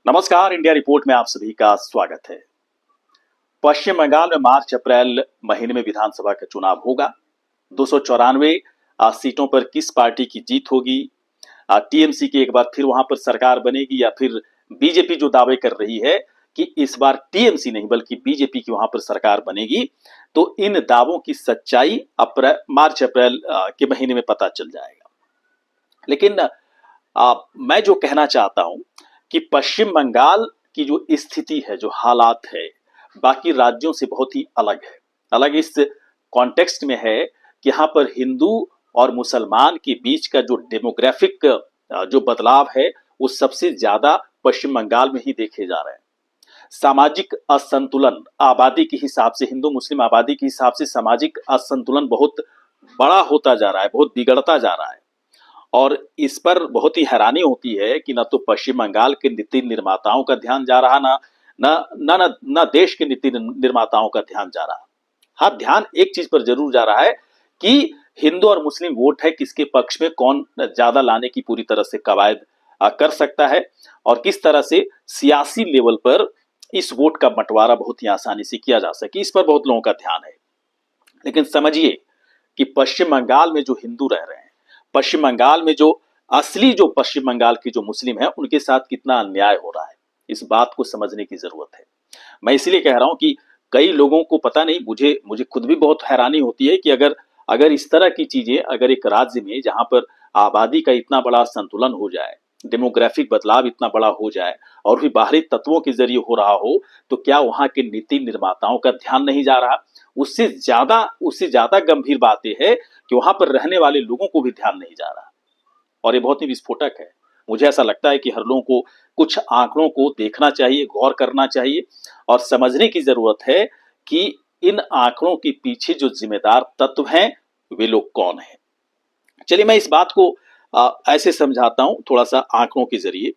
नमस्कार, India report में आप सभी का स्वागत है। पश्चिम बंगाल में मार्च अप्रैल महीने में विधानसभा का चुनाव होगा। 294 सीटों पर किस पार्टी की जीत होगी? टीएमसी की एक बार फिर वहां पर सरकार बनेगी या फिर बीजेपी जो दावे कर रही है कि इस बार टीएमसी नहीं बल्कि बीजेपी की वहां पर सरकार बनेगी, तो इन दावों की सच्चाई मार्च अप्रैल के महीने में पता चल जाएगा। लेकिन मैं जो कहना चाहता हूं कि पश्चिम बंगाल की जो स्थिति है, जो हालात है, बाकी राज्यों से बहुत ही अलग है। अलग इस कॉन्टेक्स्ट में है कि यहाँ पर हिंदू और मुसलमान के बीच का जो डेमोग्राफिक जो बदलाव है वो सबसे ज्यादा पश्चिम बंगाल में ही देखे जा रहे हैं। सामाजिक असंतुलन आबादी के हिसाब से, हिंदू मुस्लिम आबादी के हिसाब से सामाजिक असंतुलन बहुत बड़ा होता जा रहा है, बहुत बिगड़ता जा रहा है। और इस पर बहुत ही हैरानी होती है कि ना तो पश्चिम बंगाल के नीति निर्माताओं का ध्यान जा रहा, ना ना ना ना, ना देश के नीति निर्माताओं का ध्यान जा रहा। हाँ, ध्यान एक चीज पर जरूर जा रहा है कि हिंदू और मुस्लिम वोट है, किसके पक्ष में कौन ज्यादा लाने की पूरी तरह से कवायद कर सकता है और किस तरह से सियासी लेवल पर इस वोट का बंटवारा बहुत ही आसानी से किया जा सके, इस पर बहुत लोगों का ध्यान है। लेकिन समझिए कि पश्चिम बंगाल में जो हिंदू रह रहे हैं, पश्चिम बंगाल में जो असली जो पश्चिम बंगाल के जो मुस्लिम हैं, उनके साथ कितना अन्याय हो रहा है, इस बात को समझने की जरूरत है। मैं इसलिए कह रहा हूं कि कई लोगों को पता नहीं, मुझे मुझे खुद भी बहुत हैरानी होती है कि अगर अगर इस तरह की चीजें अगर एक राज्य में जहां पर आबादी का इतना बड़ा संतुलन हो जाए, डेमोग्राफिक बदलाव इतना बड़ा हो जाए और भी बाहरी तत्वों के जरिए हो रहा हो, तो क्या वहां के नीति निर्माताओं का ध्यान नहीं जा रहा? उससे ज्यादा गंभीर बात यह है कि वहां पर रहने वाले लोगों को भी ध्यान नहीं जा रहा। और ये बहुत ही विस्फोटक है। मुझे ऐसा लगता है कि हर लोगों को कुछ आंकड़ों को देखना चाहिए, गौर करना चाहिए और समझने की जरूरत है कि इन आंकड़ों के पीछे जो जिम्मेदार तत्व हैं वे लोग कौन हैं। चलिए मैं इस बात को ऐसे समझाता हूं थोड़ा सा आंकड़ों के जरिए।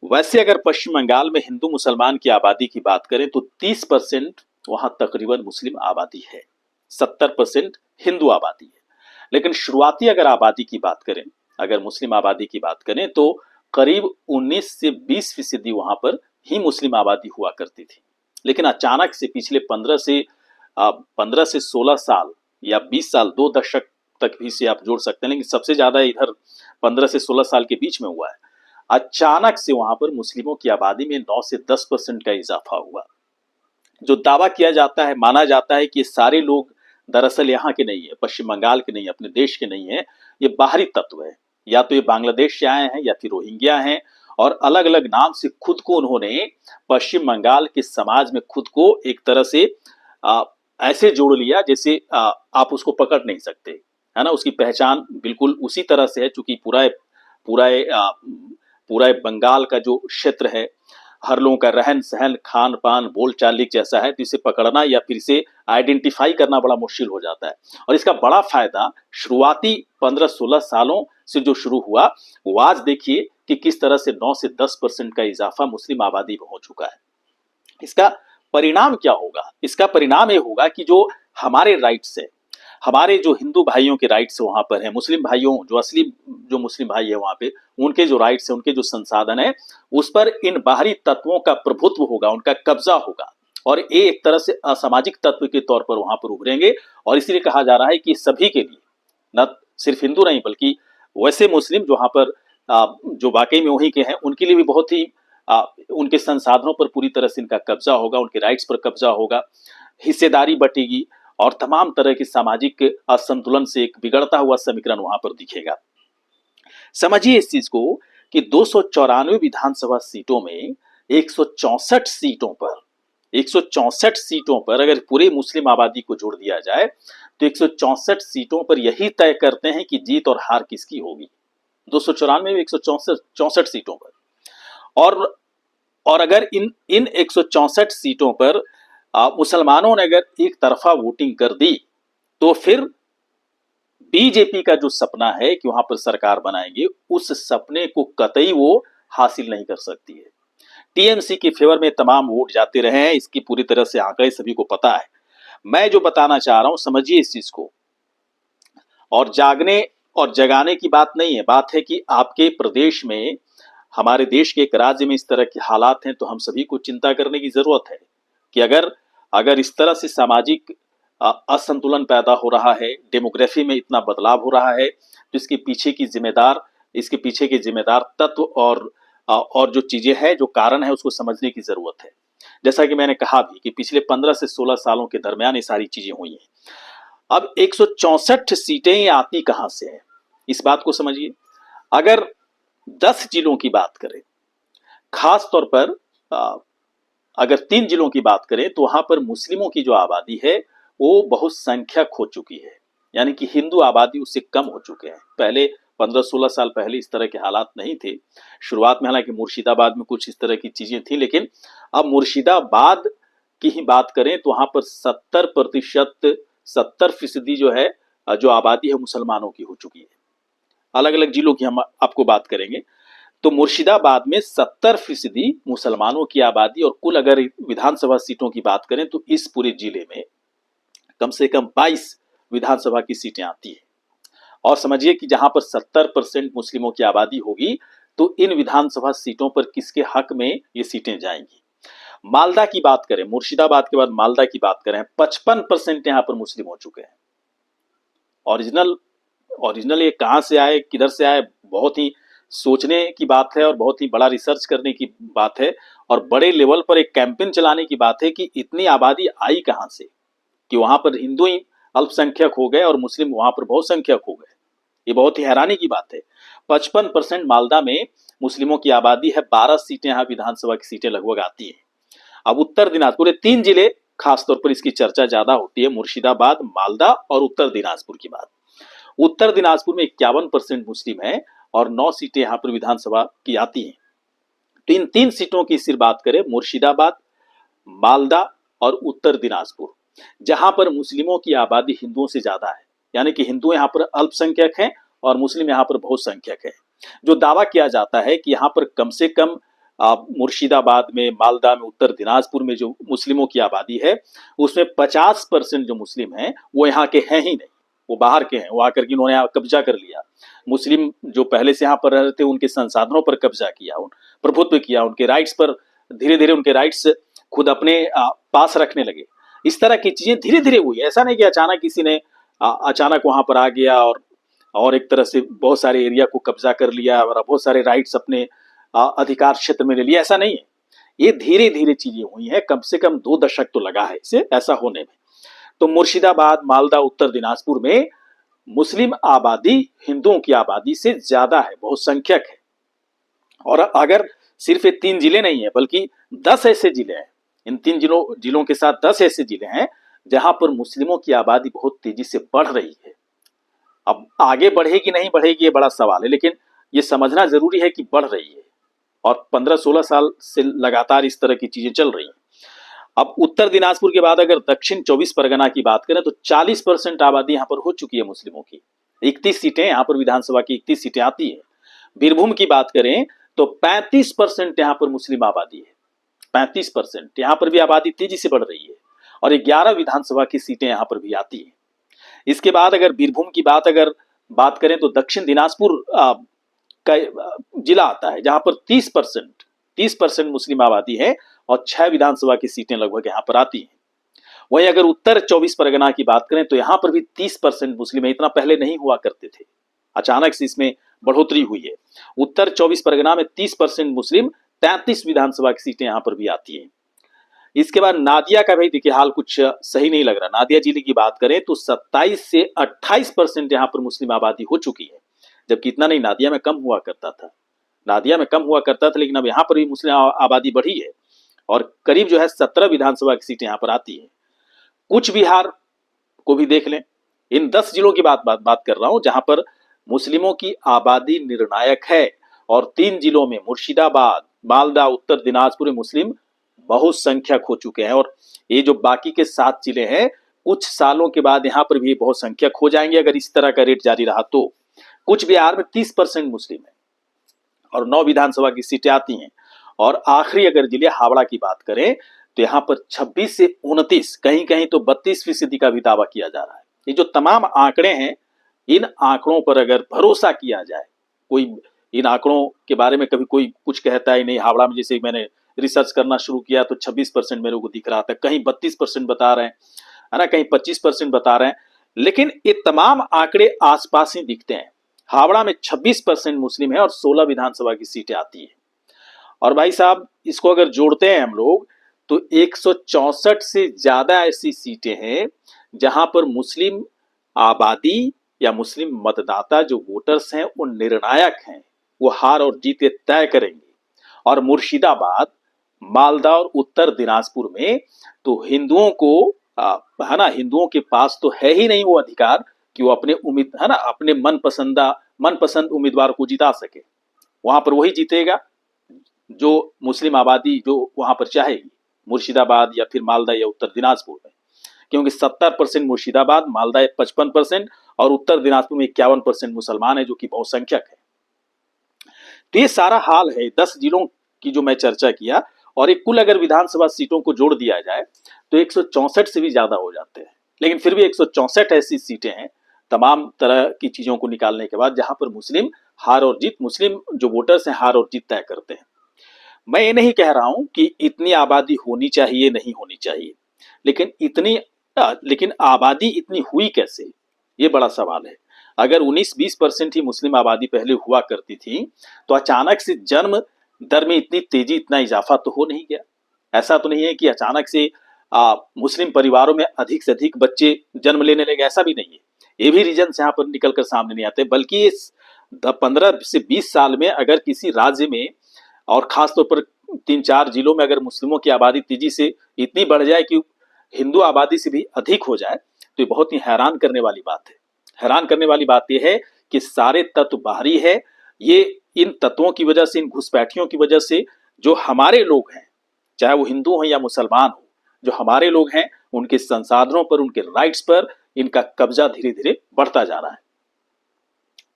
वैसे अगर पश्चिम बंगाल में हिंदू मुसलमान की आबादी की बात करें तो 30% वहां तकरीबन मुस्लिम आबादी है, 70% हिंदू आबादी है। लेकिन शुरुआती अगर आबादी की बात करें, अगर मुस्लिम आबादी की बात करें तो करीब 19 से 20% वहां पर ही मुस्लिम आबादी हुआ करती थी। लेकिन अचानक से पिछले 15 से 16 साल या 20 साल, 2 दशक तक भी से आप जोड़ सकते हैं, लेकिन सबसे ज्यादा इधर 15 से 16 साल के बीच में हुआ है। अचानक से वहां पर मुस्लिमों की आबादी में 9 से 10% का इजाफा हुआ। जो दावा किया जाता है, माना जाता है कि ये सारे लोग दरअसल यहाँ के नहीं है, पश्चिम बंगाल के नहीं है, अपने देश के नहीं है, ये बाहरी तत्व है। या तो ये बांग्लादेश से आए हैं या फिर रोहिंग्या हैं और अलग अलग नाम से खुद को उन्होंने पश्चिम बंगाल के समाज में खुद को एक तरह से आ, ऐसे जोड़ लिया जैसे आप उसको पकड़ नहीं सकते, है ना। उसकी पहचान बिल्कुल उसी तरह से है, चूंकि पूरा पूरा पूरा बंगाल का जो क्षेत्र है, हर लोगों का रहन सहन खान पान बोल चाल एक जैसा है, तो इसे पकड़ना या फिर इसे आइडेंटिफाई करना बड़ा मुश्किल हो जाता है। और इसका बड़ा फायदा शुरुआती 15-16 सालों से जो शुरू हुआ, वो आज देखिए कि किस तरह से 9 से 10% का इजाफा मुस्लिम आबादी में हो चुका है। इसका परिणाम क्या होगा? इसका परिणाम ये होगा कि जो हमारे राइट्स है, हमारे जो हिंदू भाइयों के राइट्स वहां पर है, मुस्लिम भाइयों जो असली जो मुस्लिम भाई है वहां पे, उनके जो राइट्स है, उनके जो संसाधन है, उस पर इन बाहरी तत्वों का प्रभुत्व होगा, उनका कब्जा होगा और ये एक तरह से असामाजिक तत्व के तौर पर वहां पर उभरेंगे। और इसलिए कहा जा रहा है कि सभी के लिए, न सिर्फ हिंदू नहीं बल्कि वैसे मुस्लिम जो वहां पर जो वाकई में वहीं के हैं, उनके लिए भी बहुत ही उनके संसाधनों पर पूरी तरह से इनका कब्जा होगा, उनके राइट्स पर कब्जा होगा, हिस्सेदारी बटेगी और तमाम तरह के सामाजिक असंतुलन से एक बिगड़ता हुआ समीकरण वहां पर दिखेगा। समझिए इस चीज को कि 294 विधानसभा सीटों में 164 सीटों पर 164 सीटों पर अगर पूरे मुस्लिम आबादी को जोड़ दिया जाए तो 164 सीटों पर यही तय करते हैं कि जीत और हार किसकी होगी। 294 में 164 सीटों पर और और अगर इन इन 164 सीटों पर मुसलमानों ने अगर एक तरफा वोटिंग कर दी तो फिर बीजेपी का जो सपना है कि वहां पर सरकार बनाएंगे, उस सपने को कतई वो हासिल नहीं कर सकती है। टीएमसी के फेवर में तमाम वोट जाते रहे हैं, इसकी पूरी तरह से आंकड़े सभी को पता है। मैं जो बताना चाह रहा हूं समझिए इस चीज को। और जागने और जगाने की बात नहीं है, बात है कि आपके प्रदेश में हमारे देश के एक राज्य में इस तरह के हालात हैं तो हम सभी को चिंता करने की जरूरत है कि अगर अगर इस तरह से सामाजिक असंतुलन पैदा हो रहा है, डेमोग्राफी में इतना बदलाव हो रहा है, तो इसके पीछे के जिम्मेदार तत्व और जो चीजें हैं, जो कारण है, उसको समझने की जरूरत है। जैसा कि मैंने कहा भी कि पिछले 15 से 16 सालों के दरमियान ये सारी चीजें हुई हैं। अब 164 सीटें आती कहां से हैं, इस बात को समझिए। अगर 10 जिलों की बात करें, खास तौर पर अगर 3 जिलों की बात करें तो वहां पर मुस्लिमों की जो आबादी है वो बहुत संख्यक हो चुकी है, यानी कि हिंदू आबादी उससे कम हो चुके हैं। पहले 15-16 साल पहले इस तरह के हालात नहीं थे। शुरुआत में हालांकि मुर्शिदाबाद में कुछ इस तरह की चीजें थी, लेकिन अब मुर्शिदाबाद की ही बात करें तो वहां पर 70% जो है, जो आबादी है मुसलमानों की हो चुकी है। अलग अलग जिलों की हम आपको बात करेंगे तो मुर्शिदाबाद में 70% मुसलमानों की आबादी, और कुल अगर विधानसभा सीटों की बात करें तो इस पूरे जिले में कम से कम 22 विधानसभा की सीटें आती है। और समझिए कि जहां पर 70% मुस्लिमों की आबादी होगी तो इन विधानसभा सीटों पर किसके हक में ये सीटें जाएंगी। मालदा की बात करें, मुर्शिदाबाद के बाद मालदा की बात करें, 55% यहां पर मुस्लिम हो चुके हैं। ओरिजिनल ये कहां से आए, किधर से आए, बहुत ही सोचने की बात है और बहुत ही बड़ा रिसर्च करने की बात है और बड़े लेवल पर एक कैंपेन चलाने की बात है कि इतनी आबादी आई कहां से, कि वहां पर हिंदू ही अल्पसंख्यक हो गए और मुस्लिम वहां पर बहुसंख्यक हो गए। ये बहुत ही हैरानी की बात है। 55% मालदा में मुस्लिमों की आबादी है, 12 सीटें यहां विधानसभा की सीटें लगभग आती है। अब उत्तर दिनाजपुर, 3 जिले खासतौर पर इसकी चर्चा ज्यादा होती है, मुर्शिदाबाद, मालदा और उत्तर दिनाजपुर की बात। उत्तर दिनाजपुर में 51% मुस्लिम है और 9 सीटें यहां पर विधानसभा की आती हैं। तो इन 3 सीटों की सिर्फ बात करें, मुर्शिदाबाद, मालदा और उत्तर दिनाजपुर, जहां पर मुस्लिमों की आबादी हिंदुओं से ज्यादा है, यानी कि हिंदू यहां पर अल्पसंख्यक हैं और मुस्लिम यहां पर बहुसंख्यक है। जो दावा किया जाता है कि यहां पर कम से कम मुर्शिदाबाद में, मालदा में, उत्तर दिनाजपुर में जो मुस्लिमों की आबादी है उसमें 50% जो मुस्लिम हैं वो यहाँ के हैं ही नहीं, वो बाहर के हैं। वो आकर के उन्होंने यहाँ कब्जा कर लिया। मुस्लिम जो पहले से यहाँ पर रह रहे थे उनके संसाधनों पर कब्जा किया, प्रभुत्व किया, उनके राइट्स पर धीरे धीरे उनके राइट्स खुद अपने पास रखने लगे। इस तरह की चीजें धीरे धीरे हुई। ऐसा नहीं कि अचानक किसी ने अचानक वहां पर आ गया और एक तरह से बहुत सारे एरिया को कब्जा कर लिया और बहुत सारे राइट्स अपने अधिकार क्षेत्र में ले लिया, ऐसा नहीं है। ये धीरे धीरे चीजें हुई हैं, कम से कम 2 दशक तो लगा है इसे ऐसा होने में। तो मुर्शिदाबाद, मालदा, उत्तर दिनाजपुर में मुस्लिम आबादी हिंदुओं की आबादी से ज्यादा है, बहुसंख्यक है। और अगर सिर्फ ये 3 जिले नहीं है बल्कि 10 ऐसे जिले हैं, इन 3 जिलों के साथ 10 ऐसे जिले हैं जहां पर मुस्लिमों की आबादी बहुत तेजी से बढ़ रही है। अब आगे बढ़ेगी नहीं बढ़ेगी ये बड़ा सवाल है, लेकिन ये समझना जरूरी है कि बढ़ रही है और 15-16 साल से लगातार इस तरह की चीजें चल रही हैं। अब उत्तर दिनाजपुर के बाद अगर दक्षिण 24 परगना की बात करें तो 40% आबादी यहां पर हो चुकी है मुस्लिमों की। 31 सीटें यहां पर विधानसभा की 31 सीटें आती है। बीरभूम की बात करें तो 35% यहां पर मुस्लिम आबादी है। 35% यहां पर भी आबादी तेजी से बढ़ रही है और 11 विधानसभा की सीटें यहां पर भी आती है। इसके बाद अगर बीरभूम की बात करें तो दक्षिण दिनाजपुर का जिला आता है जहां पर 30% मुस्लिम आबादी है और 6 विधानसभा की सीटें लगभग यहां पर आती हैं। वहीं अगर उत्तर 24 परगना की बात करें तो यहां पर भी 30% मुस्लिम है। इतना पहले नहीं हुआ करते थे, अचानक से इसमें बढ़ोतरी हुई है। उत्तर 24 परगना में 30% मुस्लिम, 33 विधानसभा की सीटें यहां पर भी आती है। इसके बाद नादिया का भाई देखिए हाल कुछ सही नहीं लग रहा। नादिया जिले की बात करें तो 27 से 28% यहां पर मुस्लिम आबादी हो चुकी है, जबकि इतना नहीं, नादिया में कम हुआ करता था, लेकिन अब यहां पर भी मुस्लिम आबादी बढ़ी है और करीब जो है 17 विधानसभा की सीटें यहां पर आती है। कुछ बिहार को भी देख लें। इन 10 जिलों की बात कर रहा हूं जहां पर मुस्लिमों की आबादी निर्णायक है और 3 जिलों में मुर्शिदाबाद, मालदा, उत्तर दिनाजपुर मुस्लिम बहुसंख्यक हो चुके हैं। और ये जो बाकी के 7 जिले हैं कुछ सालों के बाद यहां पर भी बहुसंख्यक हो जाएंगे अगर इस तरह का रेट जारी रहा तो। कुछ बिहार में 30% मुस्लिम है और 9 विधानसभा की सीटें आती हैं। और आखिरी अगर जिले हावड़ा की बात करें तो यहां पर 26 से 29, कहीं कहीं तो 32% का भी दावा किया जा रहा है। ये जो तमाम आंकड़े हैं, इन आंकड़ों पर अगर भरोसा किया जाए, कोई इन आंकड़ों के बारे में कभी कोई कुछ कहता ही नहीं। हावड़ा में जैसे मैंने रिसर्च करना शुरू किया तो 26% मेरे को दिख रहा था, कहीं 32% बता रहे हैं, है ना, कहीं 25% बता रहे हैं, लेकिन ये तमाम आंकड़े आसपास ही दिखते हैं। हावड़ा में 26% मुस्लिम है और 16 विधानसभा की सीटें आती है। और भाई साहब इसको अगर जोड़ते हैं हम लोग तो 164 से ज्यादा ऐसी सीटें हैं जहां पर मुस्लिम आबादी या मुस्लिम मतदाता जो वोटर्स हैं वो निर्णायक हैं, वो हार और जीत तय करेंगे। और मुर्शिदाबाद, मालदा और उत्तर दिनाजपुर में तो हिंदुओं को है ना, हिंदुओं के पास तो है ही नहीं वो अधिकार कि वो अपने है ना, अपने मनपसंद उम्मीदवार को जिता सके। वहां पर वही जीतेगा जो मुस्लिम आबादी जो वहां पर चाहेगी, मुर्शिदाबाद या फिर मालदा या उत्तर दिनाजपुर में, क्योंकि 70% मुर्शिदाबाद, मालदा 55% और उत्तर दिनाजपुर में 51% मुसलमान है जो कि बहुसंख्यक है। तो ये सारा हाल है 10 जिलों की जो मैं चर्चा किया, और एक कुल अगर विधानसभा सीटों को जोड़ दिया जाए तो 164 से भी ज्यादा हो जाते हैं। लेकिन फिर भी 164 ऐसी सीटें हैं तमाम तरह की चीजों को निकालने के बाद जहां पर मुस्लिम हार और जीत, मुस्लिम जो वोटर्स हैं हार और जीत तय करते हैं। मैं ये नहीं कह रहा हूं कि इतनी आबादी होनी चाहिए, नहीं होनी चाहिए, लेकिन आबादी इतनी हुई कैसे, ये बड़ा सवाल है। अगर 19-20% ही मुस्लिम आबादी पहले हुआ करती थी तो अचानक से जन्म दर में इतनी तेजी, इतना इजाफा तो हो नहीं गया। ऐसा तो नहीं है कि अचानक से मुस्लिम परिवारों में अधिक से अधिक बच्चे जन्म लेने लगे, ऐसा भी नहीं है। ये भी रीजन यहाँ पर निकल कर सामने नहीं आते, बल्कि इस 15 से 20 साल में अगर किसी राज्य में और खासतौर पर 3-4 जिलों में अगर मुस्लिमों की आबादी तेजी से इतनी बढ़ जाए कि हिंदू आबादी से भी अधिक हो जाए तो ये बहुत ही हैरान करने वाली बात है। हैरान करने वाली बात यह है कि सारे तत्व बाहरी है। ये इन तत्वों की वजह से, इन घुसपैठियों की वजह से जो हमारे लोग हैं, चाहे वो हिंदू हो या मुसलमान हो, जो हमारे लोग हैं उनके संसाधनों पर, उनके राइट्स पर इनका कब्जा धीरे धीरे बढ़ता जा रहा है।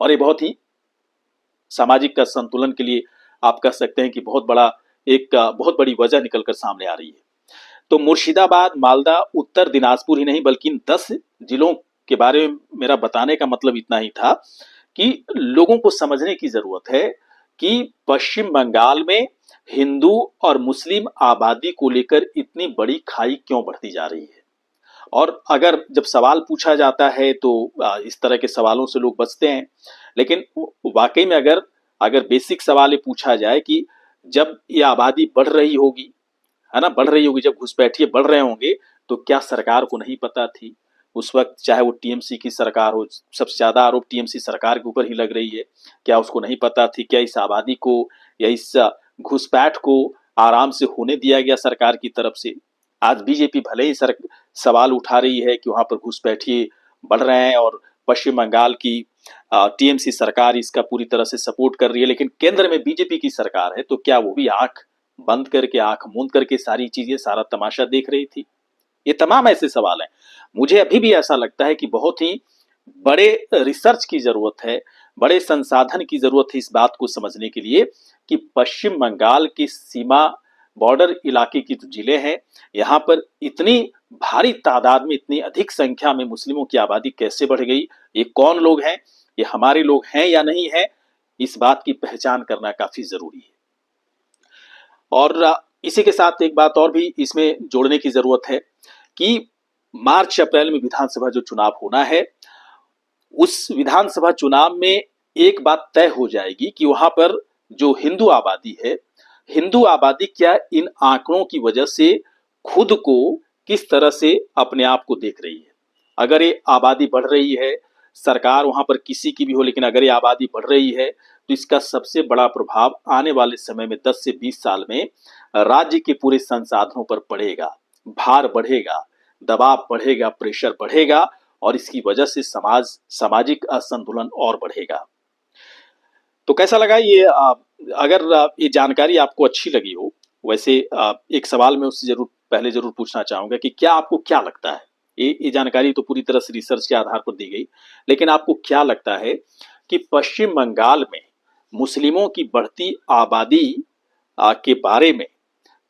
और ये बहुत ही सामाजिक का संतुलन के लिए आप कह सकते हैं कि बहुत बड़ी वजह निकलकर सामने आ रही है। तो मुर्शिदाबाद, मालदा, उत्तर दिनाजपुर ही नहीं बल्कि इन 10 जिलों के बारे में मेरा बताने का मतलब इतना ही था कि लोगों को समझने की जरूरत है कि पश्चिम बंगाल में हिंदू और मुस्लिम आबादी को लेकर इतनी बड़ी खाई क्यों बढ़ती जा रही है। और अगर जब सवाल पूछा जाता है तो इस तरह के सवालों से लोग बचते हैं, लेकिन वाकई में अगर बेसिक सवाल ये पूछा जाए कि जब ये आबादी बढ़ रही होगी, है ना, बढ़ रही होगी, जब घुसपैठिए बढ़ रहे होंगे तो क्या सरकार को नहीं पता थी उस वक्त, चाहे वो टीएमसी की सरकार हो, सबसे ज्यादा आरोप टीएमसी सरकार के ऊपर ही लग रही है, क्या उसको नहीं पता थी? क्या इस आबादी को या इस घुसपैठ को आराम से होने दिया गया सरकार की तरफ से? आज बीजेपी भले ही सवाल उठा रही है कि वहां पर घुसपैठिए बढ़ रहे हैं और पश्चिम बंगाल की टीएमसी सरकार इसका पूरी तरह से सपोर्ट कर रही है, लेकिन केंद्र में बीजेपी की सरकार है तो क्या वो भी आंख बंद करके, आंख मूंद करके सारी चीजें, सारा तमाशा देख रही थी? ये तमाम ऐसे सवाल हैं। मुझे अभी भी ऐसा लगता है कि बहुत ही बड़े रिसर्च की जरूरत है, बड़े संसाधन की जरूरत है इस बात को समझने के लिए कि पश्चिम बंगाल की सीमा, बॉर्डर इलाके की जो जिले हैं, यहाँ पर इतनी भारी तादाद में, इतनी अधिक संख्या में मुस्लिमों की आबादी कैसे बढ़ गई, ये कौन लोग हैं, ये हमारे लोग हैं या नहीं है, इस बात की पहचान करना काफी जरूरी है। और इसी के साथ एक बात और भी इसमें जोड़ने की जरूरत है कि मार्च अप्रैल में विधानसभा जो चुनाव होना है, उस विधानसभा चुनाव में एक बात तय हो जाएगी कि वहां पर जो हिंदू आबादी है, हिंदू आबादी क्या इन आंकड़ों की वजह से खुद को किस तरह से अपने आप को देख रही है। अगर ये आबादी बढ़ रही है, सरकार वहां पर किसी की भी हो, लेकिन अगर ये आबादी बढ़ रही है तो इसका सबसे बड़ा प्रभाव आने वाले समय में 10 से 20 साल में राज्य के पूरे संसाधनों पर पड़ेगा, भार बढ़ेगा, दबाव बढ़ेगा, प्रेशर बढ़ेगा और इसकी वजह से सामाजिक असंतुलन और बढ़ेगा। तो कैसा लगा ये? अगर ये जानकारी आपको अच्छी लगी हो, वैसे एक सवाल मैं उससे जरूर पूछना चाहूंगा कि क्या आपको क्या लगता है, ये जानकारी तो पूरी तरह से रिसर्च के आधार पर दी गई, लेकिन आपको क्या लगता है कि पश्चिम बंगाल में मुस्लिमों की बढ़ती आबादी के बारे में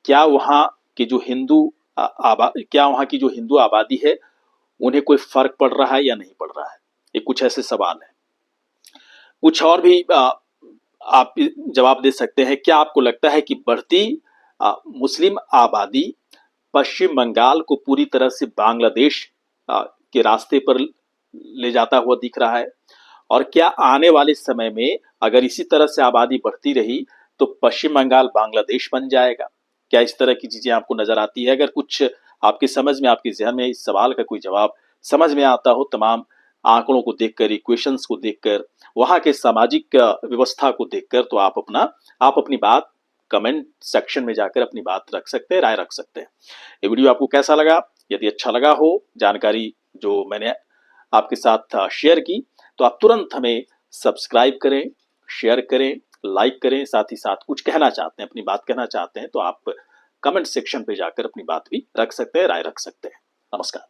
क्या वहाँ की जो हिंदू आबादी है उन्हें कोई फर्क पड़ रहा है या नहीं पड़ रहा है? ये कुछ ऐसे सवाल है। कुछ और भी आप जवाब दे सकते हैं, क्या आपको लगता है कि बढ़ती मुस्लिम आबादी पश्चिम बंगाल को पूरी तरह से बांग्लादेश के रास्ते पर ले जाता हुआ दिख रहा है? और क्या आने वाले समय में अगर इसी तरह से आबादी बढ़ती रही तो पश्चिम बंगाल बांग्लादेश बन जाएगा? क्या इस तरह की चीजें आपको नजर आती है? अगर कुछ आपकी समझ में, आपके जहन में इस सवाल का कोई जवाब समझ में आता हो, तमाम आंकड़ों को देखकर, इक्वेशंस को देखकर, वहां के सामाजिक व्यवस्था को देखकर, तो आप अपनी बात कमेंट सेक्शन में जाकर अपनी बात रख सकते हैं, राय रख सकते हैं। ये वीडियो आपको कैसा लगा? यदि अच्छा लगा हो, जानकारी जो मैंने आपके साथ शेयर की, तो आप तुरंत हमें सब्सक्राइब करें, शेयर करें, लाइक करें। साथ ही साथ कुछ कहना चाहते हैं, अपनी बात कहना चाहते हैं, तो आप कमेंट सेक्शन पे जाकर अपनी बात भी रख सकते हैं, राय रख सकते हैं। नमस्कार।